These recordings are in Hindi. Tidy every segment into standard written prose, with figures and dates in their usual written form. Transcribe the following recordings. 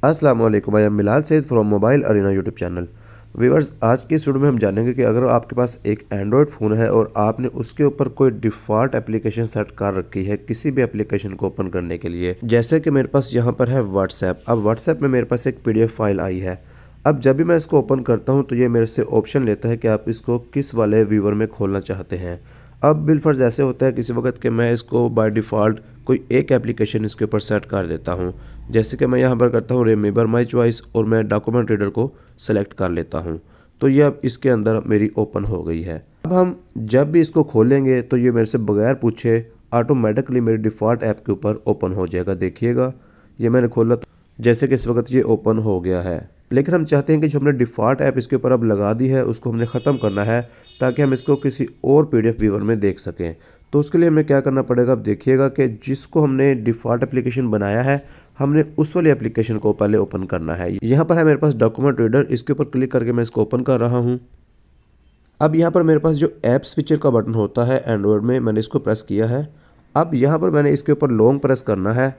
अस्सलाम वालेकुम, I am Milal Said from mobile arena YouTube channel. Viewers, आज की इस वीडियो में हम जानेंगे कि अगर आपके पास एक एंड्रॉयड फ़ोन है और आपने उसके ऊपर कोई डिफ़ॉल्ट एप्लीकेशन सेट कर रखी है किसी भी एप्लीकेशन को ओपन करने के लिए, जैसे कि मेरे पास यहाँ पर है व्हाट्सएप। अब व्हाट्सएप में मेरे पास एक PDF फाइल आई है। अब जब भी मैं इसको ओपन करता हूँ तो ये मेरे से ऑप्शन लेता है कि आप इसको किस वाले व्यूअर में खोलना चाहते हैं। अब बिलफर्ज ऐसे होता है किसी वक्त कि मैं इसको बाय डिफ़ॉल्ट कोई एक एप्लीकेशन इसके ऊपर सेट कर देता हूँ। जैसे कि मैं यहाँ पर करता हूँ रिमेंबर माई चॉइस और मैं डॉक्यूमेंट रीडर को सेलेक्ट कर लेता हूँ। तो ये अब इसके अंदर मेरी ओपन हो गई है। अब हम जब भी इसको खोलेंगे तो ये मेरे से बगैर पूछे ऑटोमेटिकली मेरे डिफ़ॉल्ट ऐप के ऊपर ओपन हो जाएगा। देखिएगा, ये मैंने खोला तो जैसे कि इस वक्त ये ओपन हो गया है। लेकिन हम चाहते हैं कि जो हमने डिफ़ॉल्ट ऐप इसके ऊपर अब लगा दी है उसको हमने ख़त्म करना है ताकि हम इसको किसी और PDF व्यूअर में देख सकें। तो उसके लिए हमें क्या करना पड़ेगा, अब देखिएगा कि जिसको हमने डिफ़ॉल्ट एप्लीकेशन बनाया है हमने उस वाली एप्लीकेशन को पहले ओपन करना है। यहाँ पर है मेरे पास डॉक्यूमेंट रीडर, इसके ऊपर क्लिक करके मैं इसको ओपन कर रहा हूँ। अब यहाँ पर मेरे पास जो ऐप स्विचर का बटन होता है एंड्रॉयड में, मैंने इसको प्रेस किया है। अब यहाँ पर मैंने इसके ऊपर लॉन्ग प्रेस करना है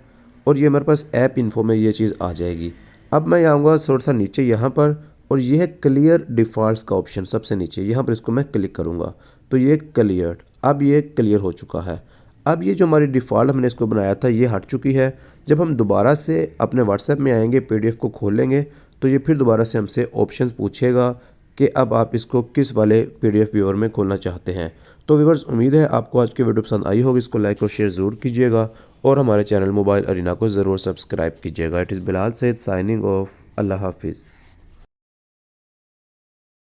और ये मेरे पास ऐप इन्फो में ये चीज़ आ जाएगी। अब मैं आऊँगा थोड़ा सा नीचे यहाँ पर और ये है क्लियर डिफ़ॉल्ट्स का ऑप्शन सबसे नीचे, यहाँ पर इसको मैं क्लिक करूँगा तो ये क्लियर, अब ये क्लियर हो चुका है। अब ये जो हमारी डिफ़ॉल्ट हमने इसको बनाया था ये हट चुकी है। जब हम दोबारा से अपने व्हाट्सएप में आएंगे PDF को खोलेंगे तो ये फिर दोबारा से हमसे ऑप्शंस पूछेगा कि अब आप इसको किस वाले PDF व्यूअर में खोलना चाहते हैं। तो व्यूअर्स, उम्मीद है आपको आज की वीडियो पसंद आई होगी। इसको लाइक और शेयर ज़रूर कीजिएगा और हमारे चैनल मोबाइल अरीना को ज़रूर सब्सक्राइब कीजिएगा। It is Bilal Saeed signing off. अल्लाह हाफिज़।